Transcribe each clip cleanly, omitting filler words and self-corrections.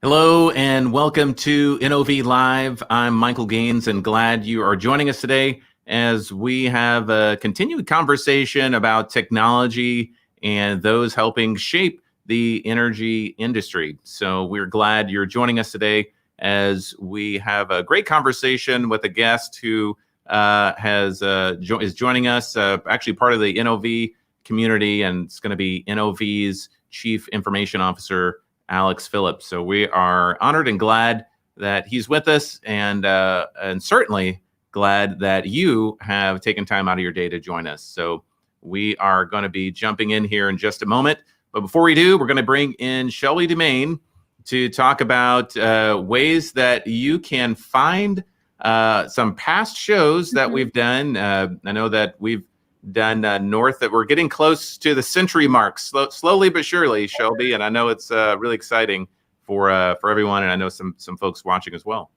Hello and welcome to NOV Live. I'm Michael Gaines and glad you are joining us today as we have a continued conversation about technology and those helping shape the energy industry. So we're glad you're joining us today as we have a great conversation with a guest who is joining us, actually part of the NOV community, and it's going to be NOV's Chief Information Officer, Alex Phillips. So we are honored and glad that he's with us, and certainly glad that you have taken time out of your day to join us. So we are going to be jumping in here in just a moment. But before we do, we're going to bring in Shelby DeMaine to talk about ways that you can find some past shows that we've done. I know that we've done north, that we're getting close to the century mark, slowly but surely, Shelby, and I know it's really exciting for everyone, and I know some folks watching as well.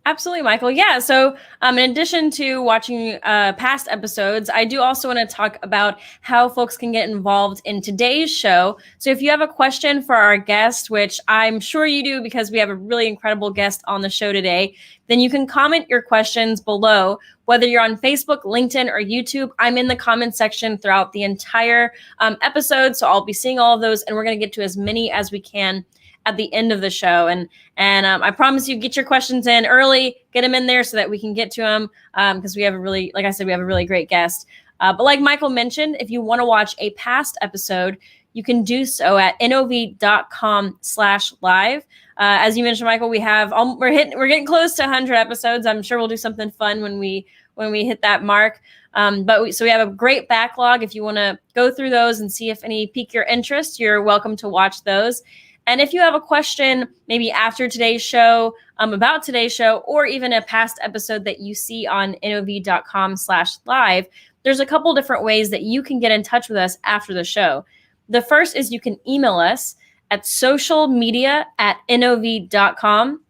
Absolutely, Michael. Yeah. So in addition to watching past episodes, I do also want to talk about how folks can get involved in today's show. So if you have a question for our guest, which I'm sure you do because we have a really incredible guest on the show today, then you can comment your questions below. Whether you're on Facebook, LinkedIn, or YouTube, I'm in the comment section throughout the entire episode. So I'll be seeing all of those, and we're going to get to as many as we can at the end of the show. And I promise you, get your questions in early, get them in there so that we can get to them, because we have a really, like I said, we have a really great guest. But like Michael mentioned, if you want to watch a past episode, you can do so at NOV.com/live. As you mentioned, Michael, we're getting close to 100 episodes. I'm sure we'll do something fun when we hit that mark. So we have a great backlog. If you want to go through those and see if any pique your interest, you're welcome to watch those. And if you have a question, maybe after today's show, about today's show, or even a past episode that you see on NOV.com/live, there's a couple different ways that you can get in touch with us after the show. The first is you can email us at socialmedia@NOV.com.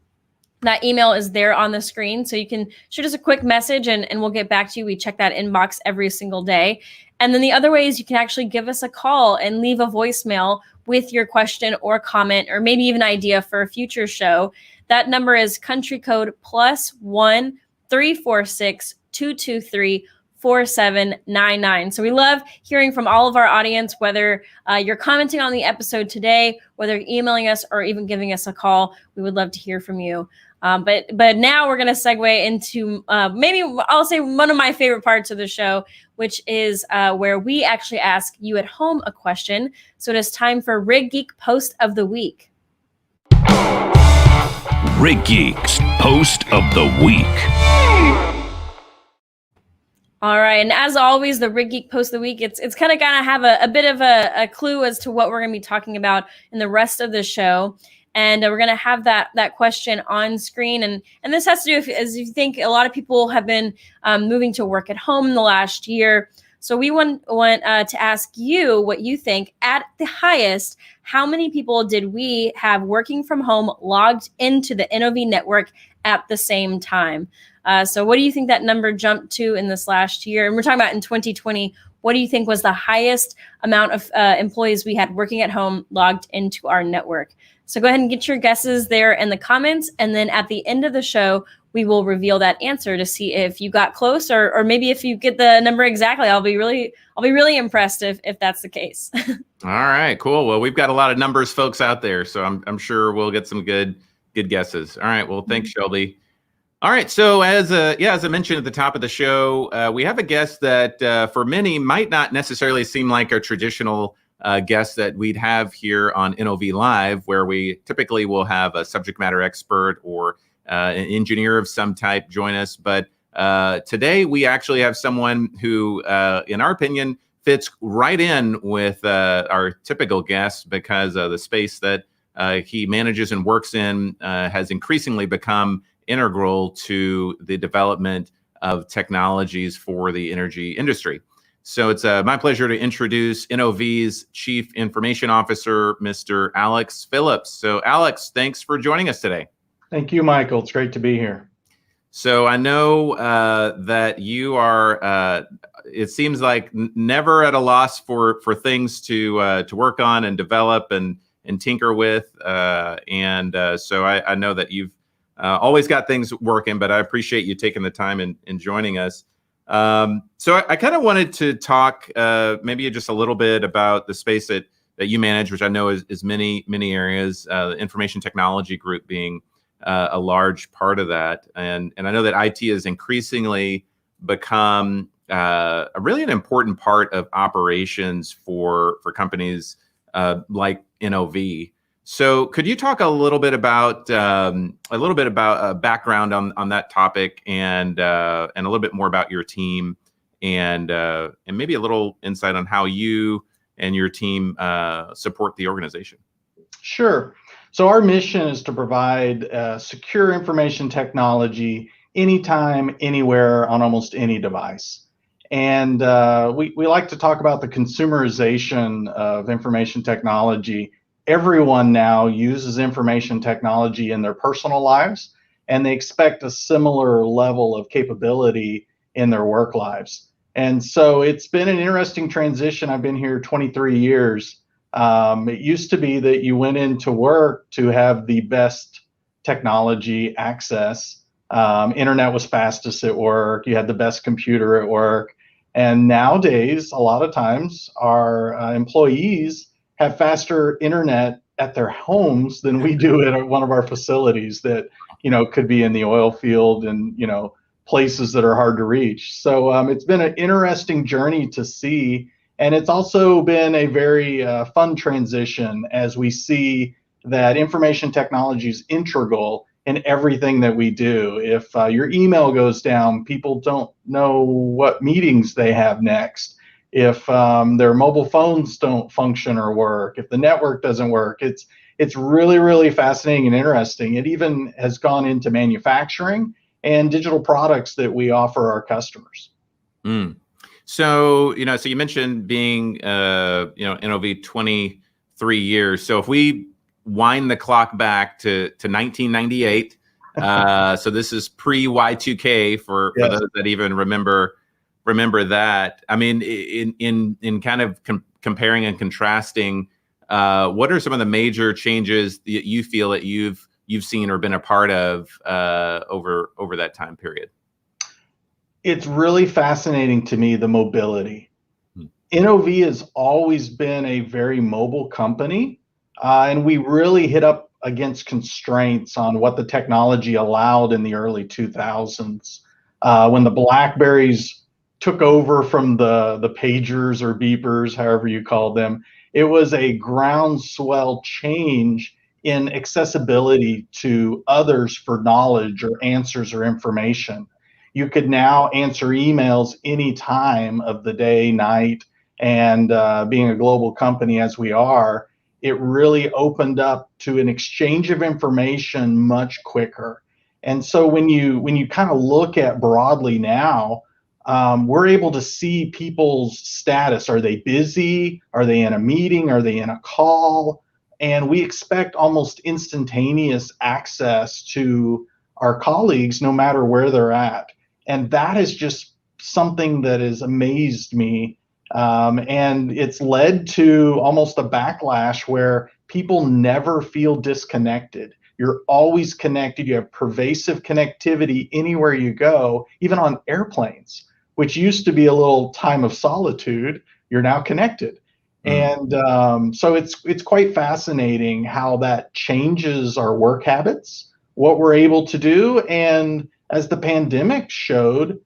That email is there on the screen. So you can shoot us a quick message and we'll get back to you. We check that inbox every single day. And then the other way is you can actually give us a call and leave a voicemail with your question or comment, or maybe even idea for a future show. That number is country code +1 346 223 4799. So we love hearing from all of our audience, whether you're commenting on the episode today, whether you're emailing us or even giving us a call. We would love to hear from you. But now we're going to segue into maybe I'll say one of my favorite parts of the show, which is where we actually ask you at home a question. So it is time for Rig Geek Post of the Week. Rig Geek's Post of the Week. All right, and as always, the Rig Geek Post of the Week, it's kind of gonna have a bit of a clue as to what we're gonna be talking about in the rest of the show. And we're going to have that question on screen. And this has to do with, as you think, a lot of people have been moving to work at home in the last year. So we want to ask you what you think. At the highest, how many people did we have working from home logged into the NOV network at the same time? So what do you think that number jumped to in this last year? And we're talking about in 2020. What do you think was the highest amount of employees we had working at home logged into our network? So go ahead and get your guesses there in the comments. And then at the end of the show, we will reveal that answer to see if you got close, or maybe if you get the number exactly. I'll be really impressed if that's the case. All right, cool. Well, we've got a lot of numbers folks out there, so I'm sure we'll get some good guesses. All right. Well, thanks, Shelby. All right. So as I mentioned at the top of the show, we have a guest that for many might not necessarily seem like a traditional guest that we'd have here on NOV Live, where we typically will have a subject matter expert or an engineer of some type join us. But today we actually have someone who, in our opinion, fits right in with our typical guest, because the space that he manages and works in has increasingly become integral to the development of technologies for the energy industry. So it's my pleasure to introduce NOV's Chief Information Officer, Mr. Alex Phillips. So Alex, thanks for joining us today. Thank you, Michael. It's great to be here. So I know that you are, it seems like never at a loss for things to work on and develop and and tinker with. So I know that you've always got things working, but I appreciate you taking the time and joining us. So I kind of wanted to talk maybe just a little bit about the space that you manage, which I know is many areas, the information technology group being a large part of that. And I know that IT has increasingly become really an important part of operations for companies like NOV. So could you talk a little bit about background on that topic and a little bit more about your team and maybe a little insight on how you and your team support the organization? Sure. So our mission is to provide secure information technology anytime, anywhere, on almost any device. And we like to talk about the consumerization of information technology. Everyone now uses information technology in their personal lives, and they expect a similar level of capability in their work lives. And so it's been an interesting transition. I've been here 23 years. It used to be that you went into work to have the best technology access. Internet was fastest at work. You had the best computer at work. And nowadays, a lot of times, our employees have faster internet at their homes than we do at one of our facilities that, could be in the oil field and, places that are hard to reach. So it's been an interesting journey to see. And it's also been a very fun transition as we see that information technology is integral in everything that we do. If your email goes down, people don't know what meetings they have next. If their mobile phones don't function or work, if the network doesn't work, it's really fascinating and interesting. It even has gone into manufacturing and digital products that we offer our customers. So, so you mentioned being, NOV 23 years. So if we wind the clock back to 1998, so this is pre Y2K for those that even remember that. I mean, in kind of comparing and contrasting, what are some of the major changes that you feel that you've seen or been a part of over that time period? It's really fascinating to me, the mobility. NOV has always been a very mobile company, and we really hit up against constraints on what the technology allowed in the early 2000s. When the BlackBerries took over from the pagers or beepers, however you call them, it was a groundswell change in accessibility to others for knowledge or answers or information. You could now answer emails any time of the day, night, and being a global company as we are, it really opened up to an exchange of information much quicker. And so when you kind of look at broadly now, we're able to see people's status. Are they busy? Are they in a meeting? Are they in a call? And we expect almost instantaneous access to our colleagues no matter where they're at. And that is just something that has amazed me. And it's led to almost a backlash where people never feel disconnected. You're always connected. You have pervasive connectivity anywhere you go, even on airplanes, which used to be a little time of solitude. You're now connected. And so it's quite fascinating how that changes our work habits, what we're able to do. And as the pandemic showed,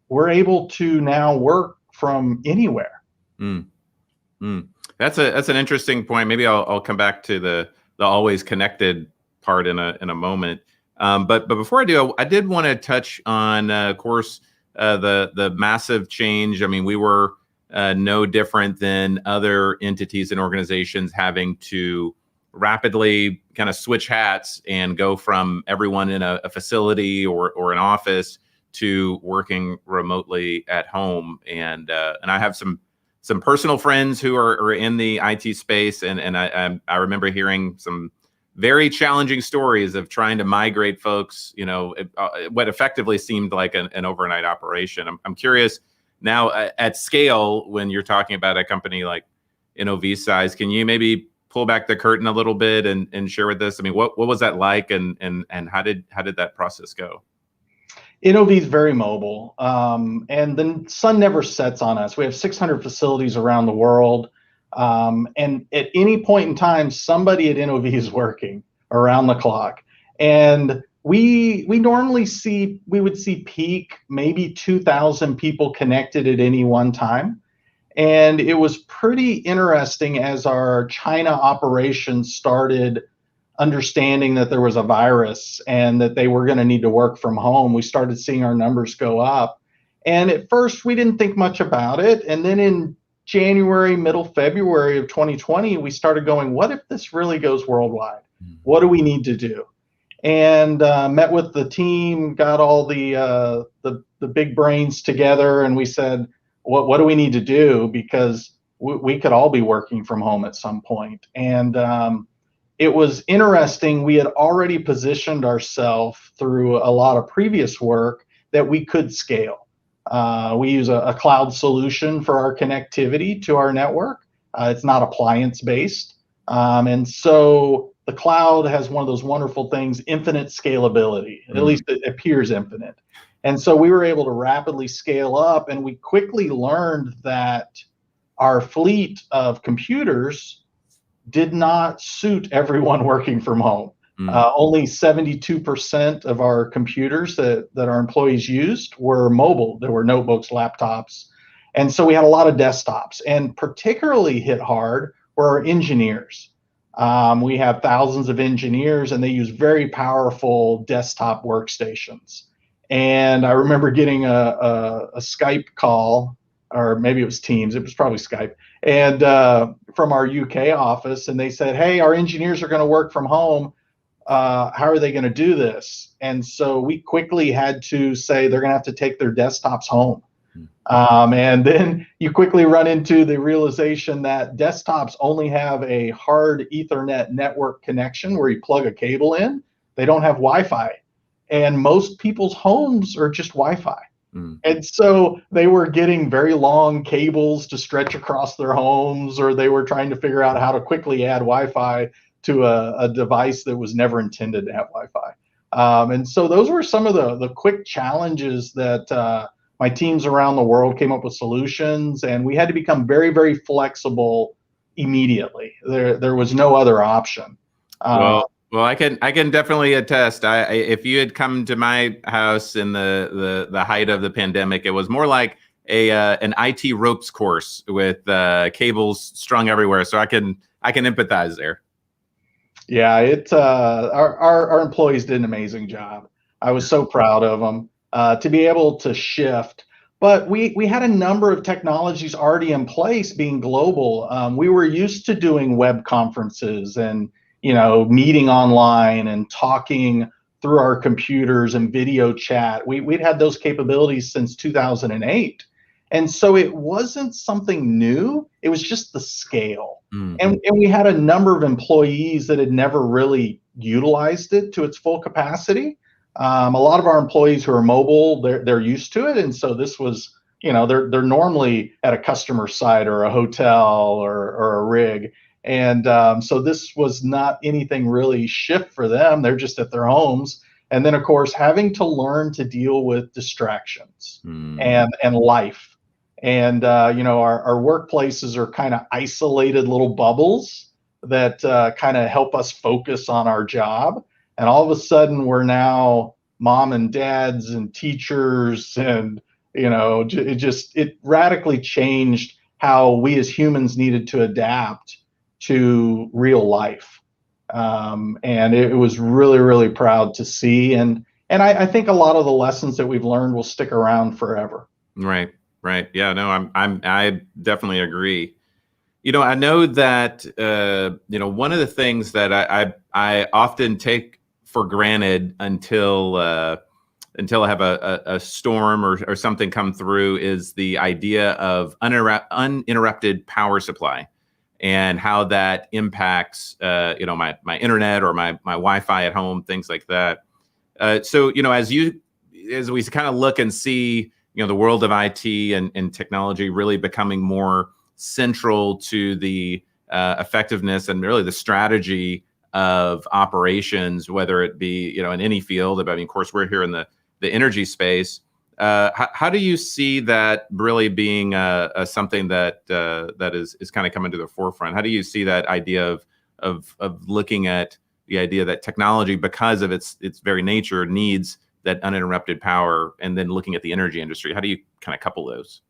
we're able to now work from anywhere. That's an interesting point. Maybe I'll come back to the always connected part in a moment. But before I do, I did want to touch on, of course, the massive change. I mean, we were no different than other entities and organizations having to rapidly kind of switch hats and go from everyone in a facility or an office to working remotely at home. And I have some personal friends who are in the IT space, and I remember hearing some very challenging stories of trying to migrate folks. What effectively seemed like an overnight operation. I'm curious now at scale, when you're talking about a company like NOV size, can you maybe pull back the curtain a little bit and share with us? I mean, what was that like, and how did that process go? NOV is very mobile, and the sun never sets on us. We have 600 facilities around the world, and at any point in time, somebody at NOV is working around the clock. And we normally would see peak maybe 2,000 people connected at any one time. And it was pretty interesting as our China operations started understanding that there was a virus and that they were going to need to work from home. We started seeing our numbers go up. And at first, we didn't think much about it. And then in January, middle February of 2020, we started going, what if this really goes worldwide? What do we need to do? And met with the team, got all the big brains together, and we said, what do we need to do? Because we could all be working from home at some point. And it was interesting. We had already positioned ourselves through a lot of previous work that we could scale. We use a cloud solution for our connectivity to our network. It's not appliance based. And so the cloud has one of those wonderful things, infinite scalability. At least it appears infinite. And so we were able to rapidly scale up, and we quickly learned that our fleet of computers did not suit everyone working from home. Only 72% of our computers that our employees used were mobile. There were notebooks, laptops. And so we had a lot of desktops, and particularly hit hard were our engineers. We have thousands of engineers, and they use very powerful desktop workstations. And I remember getting a Skype call, or maybe it was Teams. It was probably Skype. And from our UK office, and they said, hey, our engineers are going to work from home. How are they going to do this? And so we quickly had to say they're going to have to take their desktops home. And then you quickly run into the realization that desktops only have a hard Ethernet network connection where you plug a cable in. They don't have Wi-Fi. And most people's homes are just Wi-Fi. And so they were getting very long cables to stretch across their homes, or they were trying to figure out how to quickly add Wi-Fi to a device that was never intended to have Wi-Fi. And so those were some of the quick challenges that my teams around the world came up with solutions, and we had to become very, very flexible immediately. There was no other option. Well, I can definitely attest. If you had come to my house in the height of the pandemic, it was more like an IT ropes course with cables strung everywhere. So I can empathize there. Yeah, our employees did an amazing job. I was so proud of them to be able to shift. But we had a number of technologies already in place, being global. We were used to doing web conferences and meeting online and talking through our computers and video chat. We'd had those capabilities since 2008. And so it wasn't something new. It was just the scale. And we had a number of employees that had never really utilized it to its full capacity. A lot of our employees who are mobile, they're used to it. And so this was, they're normally at a customer site or a hotel or a rig. And so this was not anything really shift for them. They're just at their homes. And then, of course, having to learn to deal with distractions and life. And, our workplaces are kind of isolated little bubbles that kind of help us focus on our job. And all of a sudden, we're now mom and dads and teachers. And, it radically changed how we as humans needed to adapt to real life. And it was really, really proud to see. And I think a lot of the lessons that we've learned will stick around forever. Right. Yeah, no, I definitely agree. I know that, one of the things that I often take for granted until I have a storm or something come through is the idea of uninterrupted power supply. And how that impacts, my internet or my Wi-Fi at home, things like that. So, as we kind of look and see, the world of IT and technology really becoming more central to the effectiveness and really the strategy of operations, whether it be in any field. I mean, of course, we're here in the energy space. How do you see that really being something that is kind of coming to the forefront? How do you see that idea of looking at the idea that technology, because of its very nature, needs that uninterrupted power, and then looking at the energy industry? How do you kind of couple those?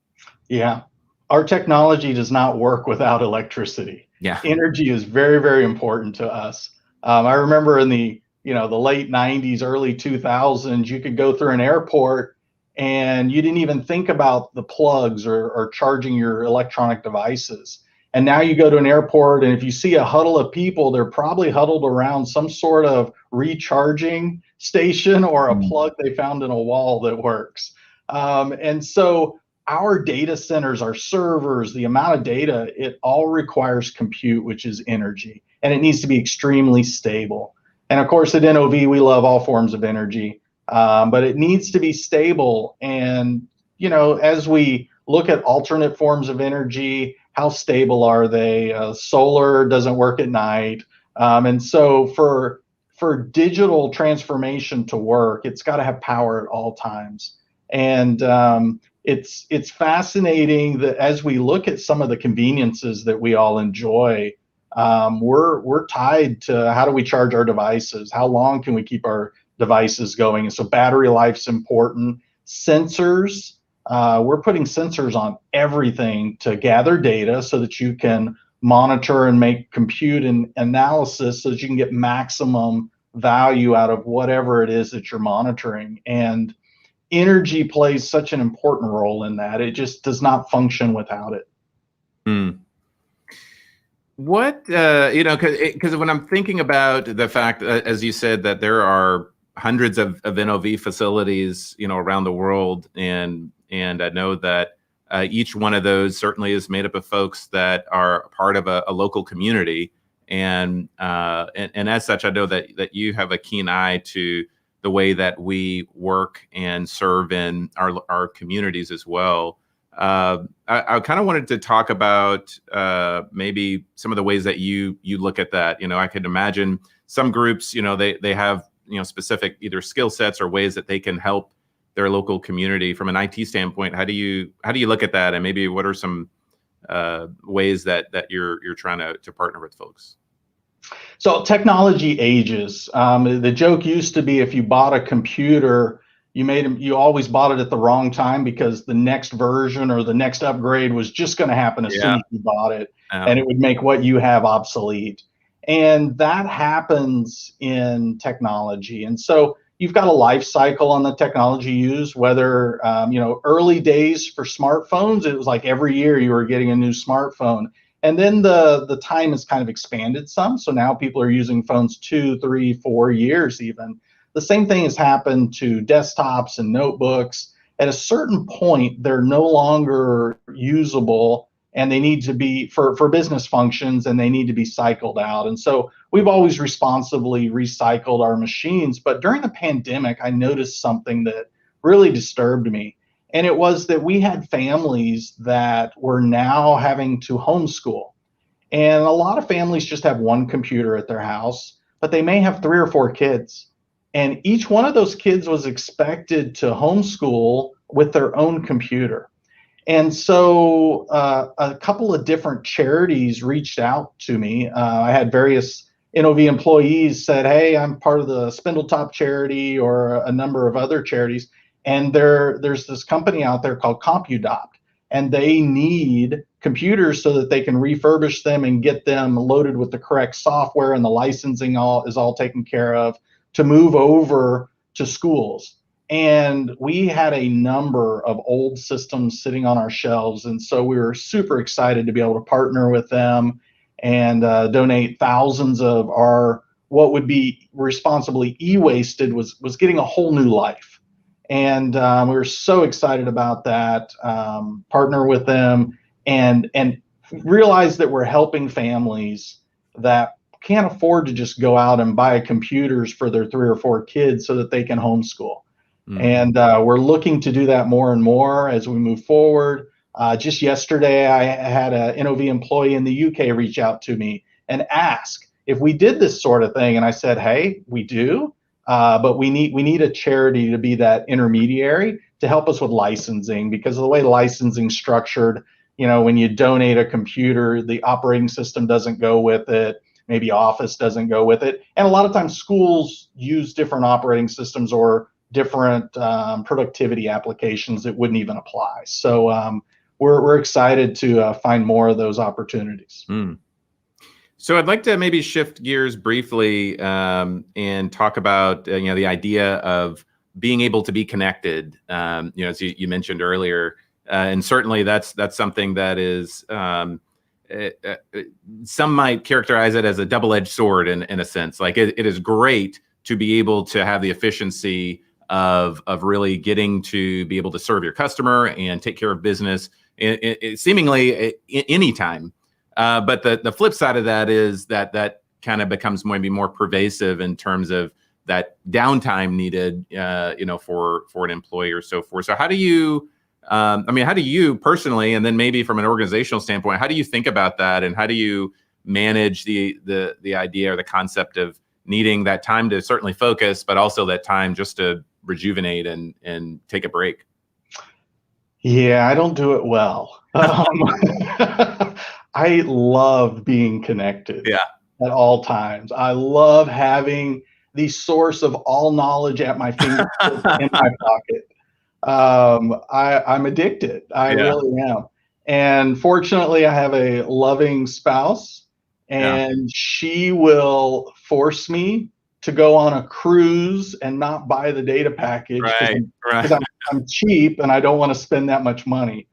Yeah, our technology does not work without electricity. Yeah. Energy is very, very important to us. I remember in the late 90s, early 2000s, you could go through an airport and you didn't even think about the plugs or charging your electronic devices. And now you go to an airport, and if you see a huddle of people, they're probably huddled around some sort of recharging station or a plug they found in a wall that works. And so our data centers, our servers, the amount of data, it all requires compute, which is energy, and it needs to be extremely stable. And of course, at NOV, we love all forms of energy, but it needs to be stable. And, as we look at alternate forms of energy, how stable are they? Solar doesn't work at night. And so for digital transformation to work, it's got to have power at all times. And it's fascinating that as we look at some of the conveniences that we all enjoy, we're tied to how do we charge our devices? How long can we keep our devices going? And so battery life's important. Sensors, we're putting sensors on everything to gather data so that you can monitor and make compute and analysis so that you can get maximum value out of whatever it is that you're monitoring. And energy plays such an important role in that. It just does not function without it. What, because when I'm thinking about the fact, as you said, that there are hundreds of NOV facilities, around the world, and I know that each one of those certainly is made up of folks that are part of a local community, and as such, I know that you have a keen eye to the way that we work and serve in our communities as well. I kind of wanted to talk about maybe some of the ways that you look at that. I could imagine some groups, they have specific either skill sets or ways that they can help their local community. From an IT standpoint, how do you look at that, and maybe what are some ways that you're trying to partner with folks? So technology ages. The joke used to be if you bought a computer, you always bought it at the wrong time because the next version or the next upgrade was just going to happen as soon as you bought it, and it would make what you have obsolete. And that happens in technology. And so you've got a life cycle on the technology used, whether, early days for smartphones, it was like every year you were getting a new smartphone. And then the time has kind of expanded some. So now people are using phones 2, 3, 4 years even. The same thing has happened to desktops and notebooks. At a certain point, they're no longer usable, and they need to be for business functions, and they need to be cycled out. And so we've always responsibly recycled our machines. But during the pandemic, I noticed something that really disturbed me. And it was that we had families that were now having to homeschool. And a lot of families just have one computer at their house, but they may have 3 or 4 kids. And each one of those kids was expected to homeschool with their own computer. And so a couple of different charities reached out to me. I had various NOV employees said, hey, I'm part of the Spindletop charity or a number of other charities. And there's this company out there called CompuDopt, and they need computers so that they can refurbish them and get them loaded with the correct software, and the licensing is all taken care of to move over to schools. And we had a number of old systems sitting on our shelves, and so we were super excited to be able to partner with them and donate thousands of our what would be responsibly e-wasted was getting a whole new life. And we were so excited about that, partner with them and realize that we're helping families that can't afford to just go out and buy computers for their 3 or 4 kids so that they can homeschool. And we're looking to do that more and more as we move forward. Just yesterday, I had an NOV employee in the UK reach out to me and ask if we did this sort of thing. And I said, hey, we do, but we need a charity to be that intermediary to help us with licensing, because of the way licensing's structured. When you donate a computer, the operating system doesn't go with it. Maybe Office doesn't go with it. And a lot of times schools use different operating systems or different productivity applications that wouldn't even apply. So we're excited to find more of those opportunities. So I'd like to maybe shift gears briefly and talk about the idea of being able to be connected. As you mentioned earlier, and certainly that's something that is some might characterize it as a double-edged sword in a sense. Like it is great to be able to have the efficiency of really getting to be able to serve your customer and take care of business seemingly anytime. But the flip side of that is that kind of becomes maybe more pervasive in terms of that downtime needed, for an employee or so forth. So how do you, how do you personally, and then maybe from an organizational standpoint, how do you think about that, and how do you manage the idea or the concept of needing that time to certainly focus, but also that time just to rejuvenate and take a break? Yeah, I don't do it well. I love being connected at all times. I love having the source of all knowledge at my fingertips in my pocket. I'm addicted. I really am. And fortunately, I have a loving spouse, and she will force me to go on a cruise and not buy the data package because I'm cheap and I don't want to spend that much money.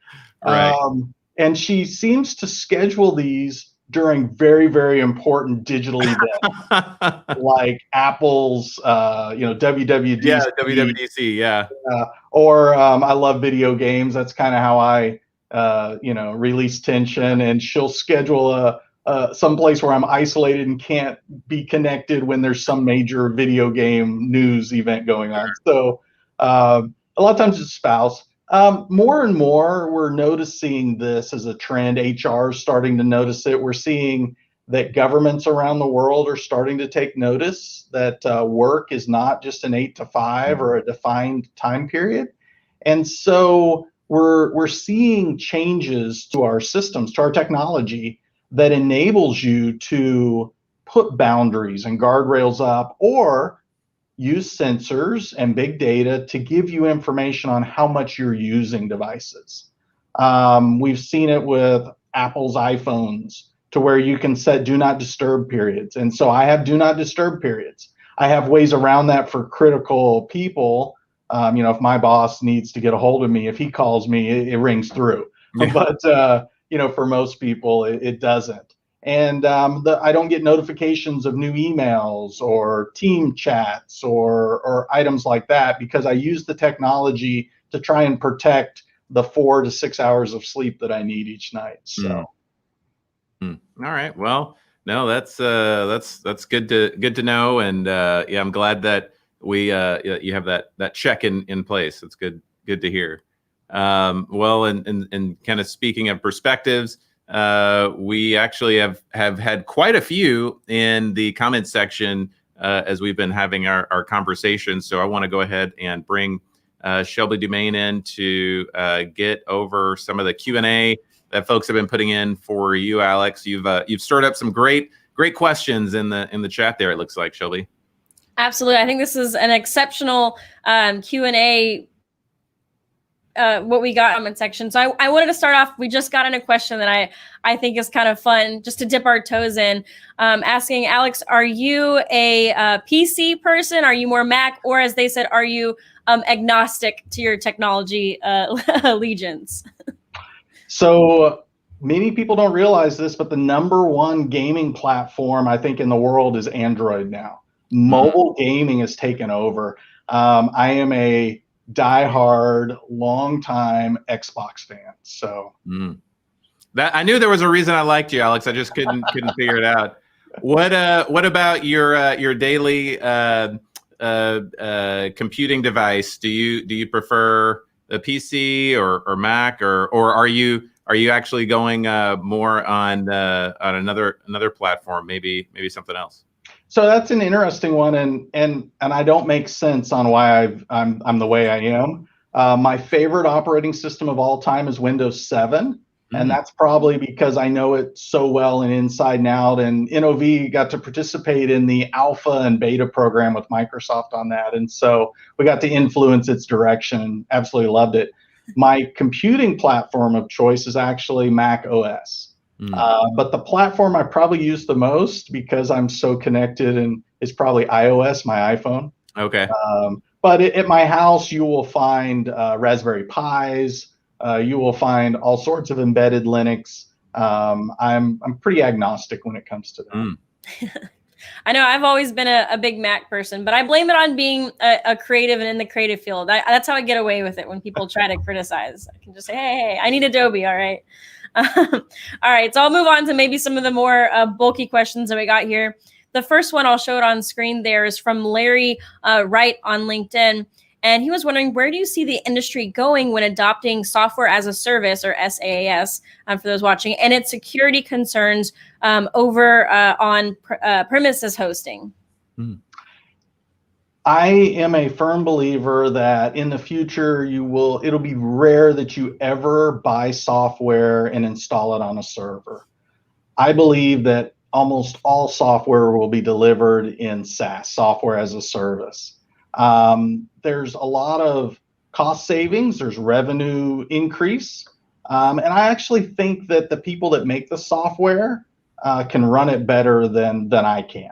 And she seems to schedule these during very, very important digital events like Apple's, WWDC. Yeah, WWDC, yeah. Or I love video games. That's kind of how I, release tension. And she'll schedule some place where I'm isolated and can't be connected when there's some major video game news event going on. So a lot of times it's spouse. More and more, we're noticing this as a trend. HR is starting to notice it. We're seeing that governments around the world are starting to take notice that work is not just an 8 to 5 or a defined time period. And so we're seeing changes to our systems, to our technology, that enables you to put boundaries and guardrails up, or use sensors and big data to give you information on how much you're using devices. We've seen it with Apple's iPhones, to where you can set do not disturb periods. And so I have do not disturb periods. I have ways around that for critical people. If my boss needs to get a hold of me, if he calls me, it rings through. Yeah. But for most people, it doesn't. And I don't get notifications of new emails or team chats or items like that, because I use the technology to try and protect the 4 to 6 hours of sleep that I need each night. So, all right. Well, no, that's good to know, and I'm glad that you have that check in place. It's good to hear. Well, and kind of speaking of perspectives, we actually have had quite a few in the comment section as we've been having our conversation. So I want to go ahead and bring Shelby Dumaine in to get over some of the Q&A that folks have been putting in for you, Alex. You've stirred up some great questions in the chat there, it looks like, Shelby. Absolutely. I think this is an exceptional Q&A what we got comment section. So I wanted to start off, we just got in a question that I think is kind of fun just to dip our toes in, asking Alex, are you a PC person? Are you more Mac? Or as they said, are you agnostic to your technology allegiance? So many people don't realize this, but the #1 gaming platform, I think, in the world is Android now. Mobile gaming has taken over. I am a diehard, long-time Xbox fan. So that I knew there was a reason I liked you, Alex. I just couldn't figure it out. What about your daily computing device? Do you prefer a PC or Mac, or are you actually going more on another platform, maybe something else? So that's an interesting one, and I don't make sense on why I'm the way I am. My favorite operating system of all time is Windows 7, and that's probably because I know it so well and inside and out. And NOV got to participate in the alpha and beta program with Microsoft on that, and so we got to influence its direction. Absolutely loved it. My computing platform of choice is actually Mac OS. But the platform I probably use the most, because I'm so connected, and is probably iOS, my iPhone. Okay. But at my house, you will find Raspberry Pis. You will find all sorts of embedded Linux. I'm pretty agnostic when it comes to that. I know I've always been a big Mac person, but I blame it on being a creative and in the creative field. That's how I get away with it when people try to criticize. I can just say, hey, I need Adobe, all right? All right, so I'll move on to maybe some of the more bulky questions that we got here. The first one, I'll show it on screen there, is from Larry Wright on LinkedIn. And he was wondering, where do you see the industry going when adopting software as a service, or SaaS, for those watching, and its security concerns over on premises hosting? I am a firm believer that in the future it'll be rare that you ever buy software and install it on a server. I believe that almost all software will be delivered in SaaS, software as a service. There's a lot of cost savings, there's revenue increase, and I actually think that the people that make the software can run it better than I can.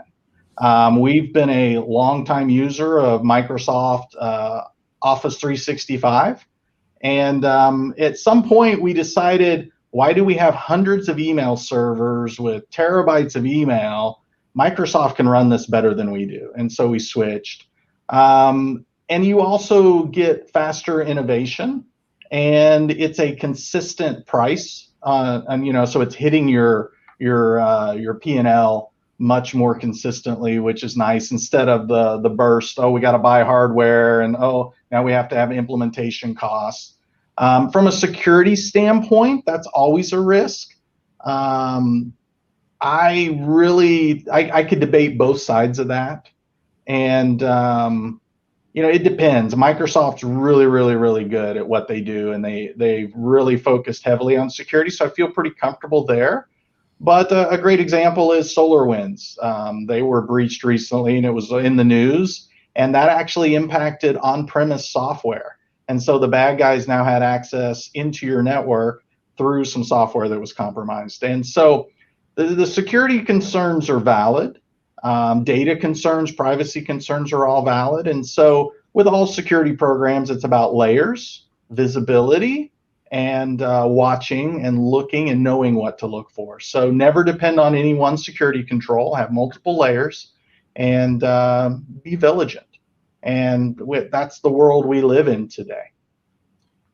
We've been a longtime user of Microsoft Office 365, and at some point we decided, why do we have hundreds of email servers with terabytes of email? Microsoft can run this better than we do, and so we switched. And you also get faster innovation, and it's a consistent price, and so it's hitting your P&L much more consistently, which is nice, instead of the burst. Oh, we got to buy hardware, and oh, now we have to have implementation costs. From a security standpoint, that's always a risk. I could debate both sides of that, and it depends. Microsoft's really good at what they do, and they've really focused heavily on security, so I feel pretty comfortable there. But a great example is SolarWinds. They were breached recently, and it was in the news, and that actually impacted on-premise software. And so the bad guys now had access into your network through some software that was compromised. And so the security concerns are valid. Data concerns, privacy concerns are all valid. And so with all security programs, it's about layers, visibility, and watching and looking and knowing what to look for. So never depend on any one security control, have multiple layers, and be vigilant. And that's the world we live in today.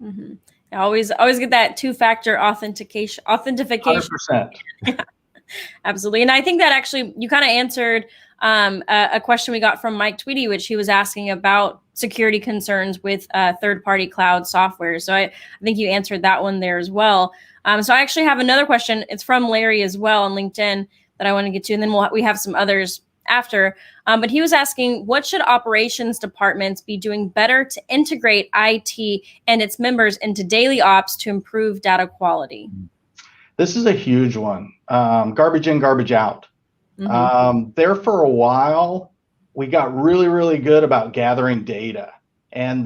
Mm-hmm. I always get that two-factor authentication. 100%. Yeah, absolutely. And I think that actually you kind of answered a question we got from Mike Tweedy, which he was asking about security concerns with third-party cloud software. So I think you answered that one there as well. So I actually have another question. It's from Larry as well on LinkedIn that I want to get to, and then we have some others after. But he was asking, what should operations departments be doing better to integrate IT and its members into daily ops to improve data quality? This is a huge one. Garbage in, garbage out. Mm-hmm. There for a while, we got really good about gathering data, and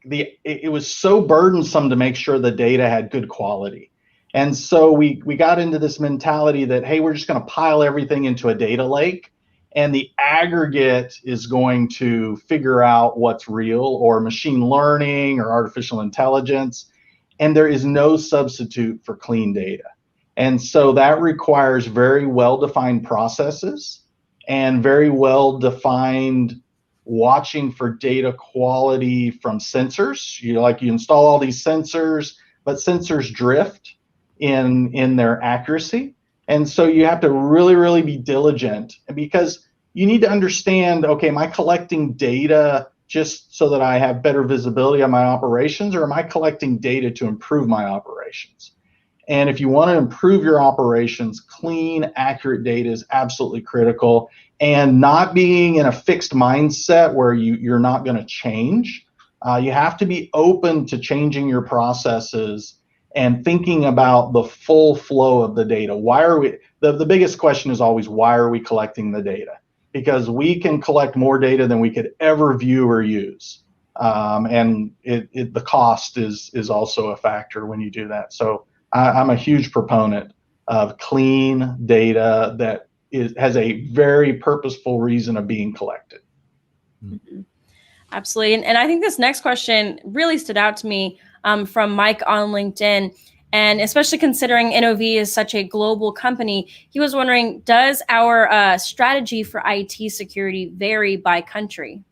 it was so burdensome to make sure the data had good quality. And so we got into this mentality that, hey, we're just going to pile everything into a data lake, and the aggregate is going to figure out what's real, or machine learning or artificial intelligence. And there is no substitute for clean data. And so that requires very well-defined processes and very well-defined watching for data quality from sensors. You install all these sensors, but sensors drift in their accuracy. And so you have to really be diligent, because you need to understand, okay, am I collecting data just so that I have better visibility on my operations, or am I collecting data to improve my operations? And if you want to improve your operations, clean, accurate data is absolutely critical. And not being in a fixed mindset where you're not going to change. You have to be open to changing your processes and thinking about the full flow of the data. Why are we, the biggest question is always, why are we collecting the data? Because we can collect more data than we could ever view or use. And the cost is also a factor when you do that. So I'm a huge proponent of clean data that has a very purposeful reason of being collected. Mm-hmm. Absolutely. And I think this next question really stood out to me from Mike on LinkedIn. And especially considering NOV is such a global company, he was wondering, does our strategy for IT security vary by country?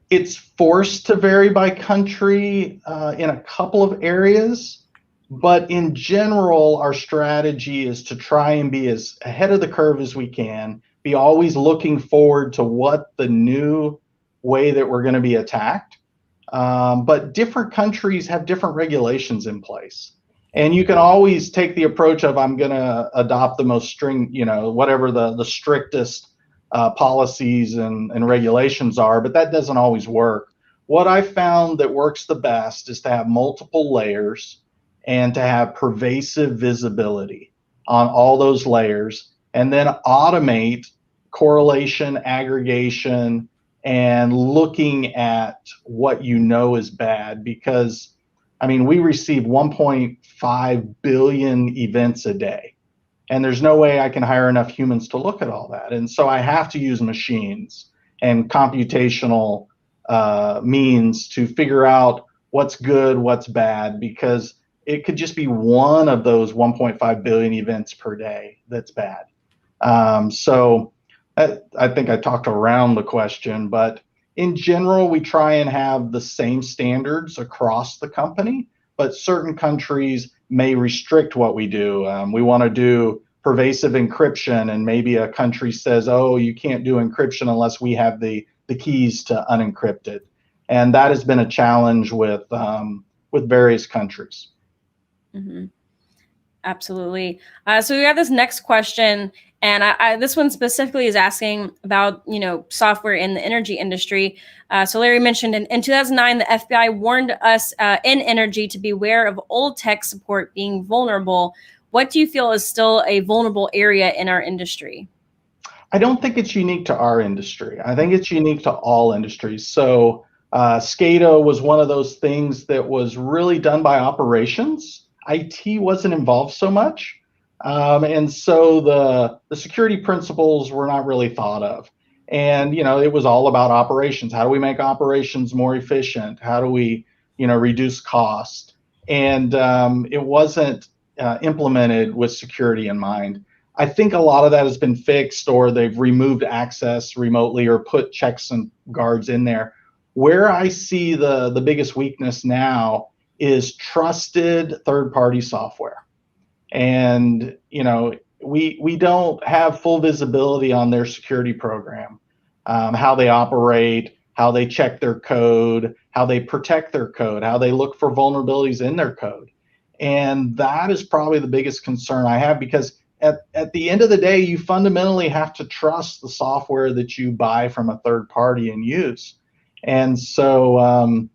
It's forced to vary by country in a couple of areas. But in general, our strategy is to try and be as ahead of the curve as we can, be always looking forward to what the new way that we're going to be attacked. But different countries have different regulations in place. And you can always take the approach of, I'm going to adopt the most whatever the strictest policies and regulations are, but that doesn't always work. What I found that works the best is to have multiple layers and to have pervasive visibility on all those layers, and then automate correlation, aggregation, and looking at what you know is bad. Because, I mean, we receive 1.5 billion events a day, and there's no way I can hire enough humans to look at all that. And so I have to use machines and computational means to figure out what's good, what's bad, because it could just be one of those 1.5 billion events per day that's bad. So I think I talked around the question, but in general, we try and have the same standards across the company, but certain countries may restrict what we do. We want to do pervasive encryption, and maybe a country says, oh, you can't do encryption unless we have the keys to unencrypt it. And that has been a challenge with various countries. Mm-hmm. Absolutely. So we got this next question, and this one specifically is asking about, software in the energy industry. So Larry mentioned in 2009, the FBI warned us in energy to beware of old tech support being vulnerable. What do you feel is still a vulnerable area in our industry? I don't think it's unique to our industry. I think it's unique to all industries. So SCADA was one of those things that was really done by operations. IT wasn't involved so much. And so the security principles were not really thought of. And, it was all about operations. How do we make operations more efficient? How do we, reduce cost? And it wasn't implemented with security in mind. I think a lot of that has been fixed, or they've removed access remotely or put checks and guards in there. Where I see the biggest weakness now is trusted third-party software. And, we don't have full visibility on their security program, how they operate, how they check their code, how they protect their code, how they look for vulnerabilities in their code. And that is probably the biggest concern I have, because at the end of the day, you fundamentally have to trust the software that you buy from a third party and use. And so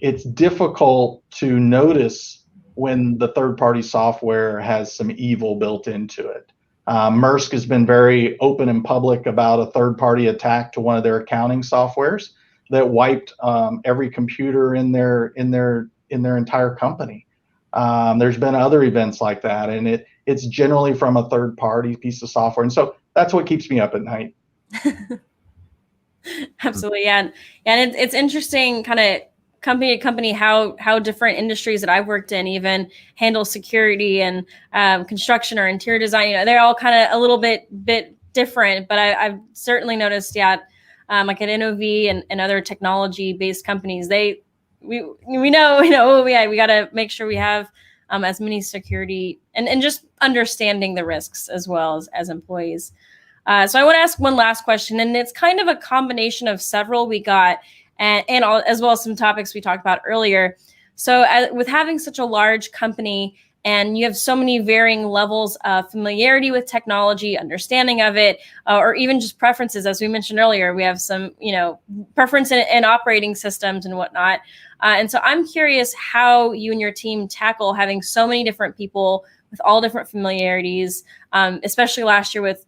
it's difficult to notice when the third-party software has some evil built into it. Maersk has been very open and public about a third-party attack to one of their accounting softwares that wiped every computer in their entire company. There's been other events like that, and it's generally from a third-party piece of software, and so that's what keeps me up at night. Absolutely, yeah, and it's interesting, kind of company to company, how different industries that I've worked in even handle security and construction or interior design. They're all kind of a little bit different, but I've certainly noticed, like at NOV and other technology based companies, we know we got to make sure we have as many security and just understanding the risks as well as employees. So I want to ask one last question, and it's kind of a combination of several we got, and all, as well as some topics we talked about earlier. So with having such a large company, and you have so many varying levels of familiarity with technology, understanding of it, or even just preferences. As we mentioned earlier, we have some, preference in operating systems and whatnot. And so I'm curious how you and your team tackle having so many different people with all different familiarities, especially last year with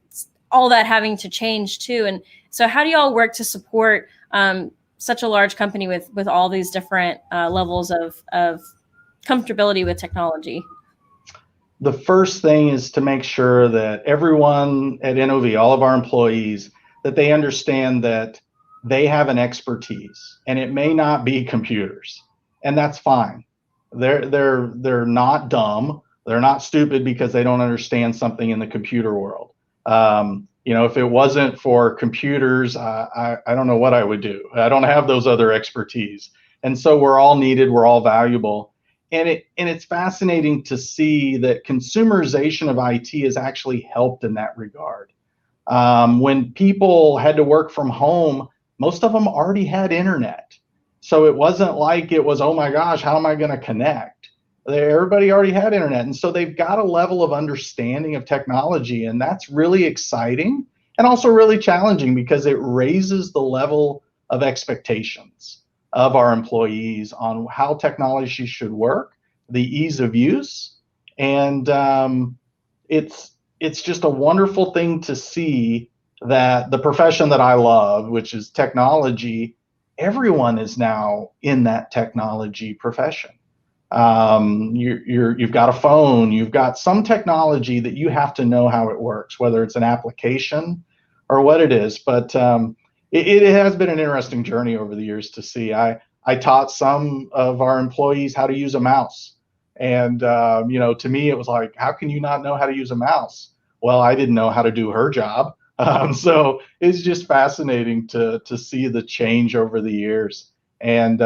all that having to change too. And so how do y'all work to support such a large company with all these different levels of comfortability with technology? The first thing is to make sure that everyone at NOV, all of our employees, that they understand that they have an expertise, and it may not be computers, and that's fine. They're not dumb. They're not stupid because they don't understand something in the computer world. If it wasn't for computers, I don't know what I would do. I don't have those other expertise, and so we're all needed. We're all valuable. And it's fascinating to see that consumerization of IT has actually helped in that regard. When people had to work from home, most of them already had internet. So it wasn't like it was, oh my gosh, how am I going to connect? Everybody already had internet. And so they've got a level of understanding of technology. And that's really exciting and also really challenging because it raises the level of expectations of our employees on how technology should work, the ease of use, and it's just a wonderful thing to see that the profession that I love, which is technology, everyone is now in that technology profession. You've got a phone, you've got some technology that you have to know how it works, whether it's an application or what it is, but it has been an interesting journey over the years to see. I taught some of our employees how to use a mouse. And, to me, it was like, how can you not know how to use a mouse? Well, I didn't know how to do her job. So it's just fascinating to see the change over the years. And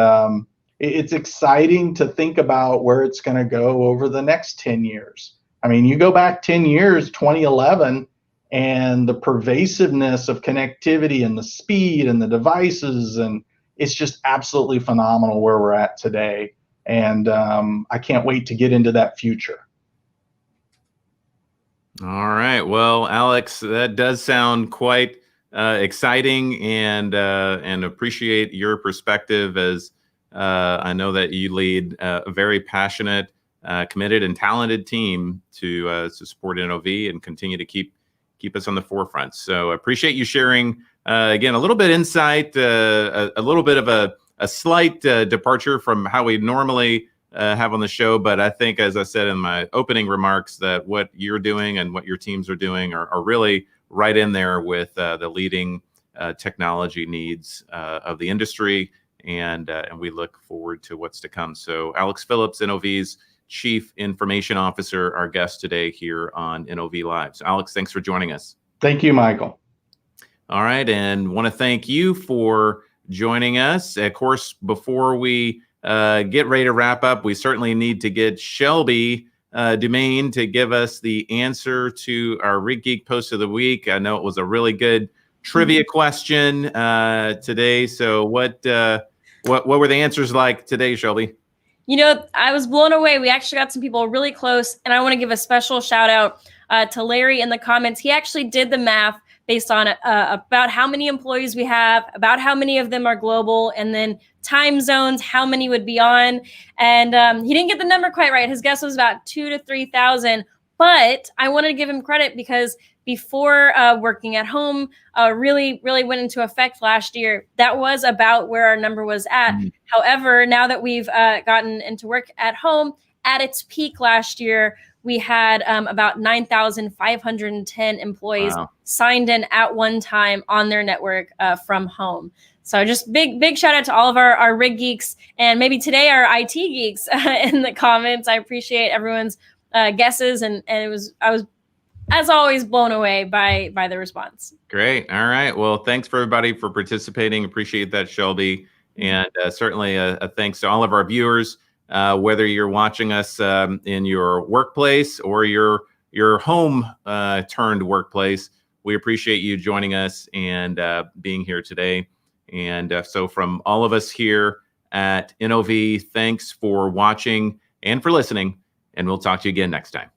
it's exciting to think about where it's going to go over the next 10 years. I mean, you go back 10 years, 2011, and the pervasiveness of connectivity and the speed and the devices, and it's just absolutely phenomenal where we're at today. And I can't wait to get into that future. All right. Well, Alex, that does sound quite exciting, and appreciate your perspective, as I know that you lead a very passionate, committed, and talented team to support NOV and continue to keep us on the forefront. So I appreciate you sharing, again, a little bit insight, a little bit of a slight departure from how we normally have on the show. But I think, as I said in my opening remarks, that what you're doing and what your teams are doing are really right in there with the leading technology needs of the industry. And we look forward to what's to come. So Alex Phillips, NOV's Chief Information Officer, our guest today here on NOV Live. So Alex, thanks for joining us. Thank you, Michael. All right. And want to thank you for joining us. Of course, before we get ready to wrap up, we certainly need to get Shelby Dumaine to give us the answer to our Rig Geek post of the week. I know it was a really good trivia question today. So what were the answers like today, Shelby? I was blown away. We actually got some people really close, and I want to give a special shout out to Larry in the comments. He actually did the math based on about how many employees we have, about how many of them are global, and then time zones, how many would be on. And he didn't get the number quite right. His guess was about 2,000 to 3,000. But I wanted to give him credit because before working at home really went into effect last year, that was about where our number was at. Mm-hmm. However, now that we've gotten into work at home, at its peak last year, we had about 9,510 employees signed in at one time on their network from home. So just big shout out to all of our rig geeks, and maybe today our IT geeks in the comments. I appreciate everyone's guesses, and I was, as always, blown away by the response. Great. All right. Well, thanks for everybody for participating. Appreciate that, Shelby. And certainly a thanks to all of our viewers, whether you're watching us in your workplace or your home turned workplace. we appreciate you joining us and being here today. And so from all of us here at NOV, thanks for watching and for listening, and we'll talk to you again next time.